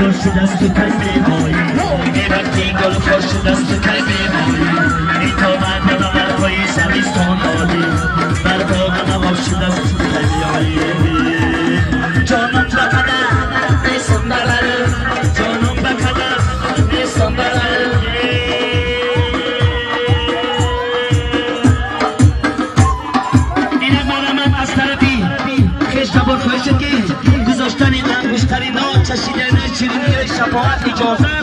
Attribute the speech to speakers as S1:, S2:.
S1: فرش دست تنبی های میرفتی گل فرش دست تنبی های ای تا من دلم پای زمستان آدی بر باغم آفش دست تنبی های جانم بکده نیستم برای جانم بکده نیستم برای اینه من از طرفی خشتبار خوشت که گذاشتنی انگشتری نا چشیدن چیرینی شفاعت اجازه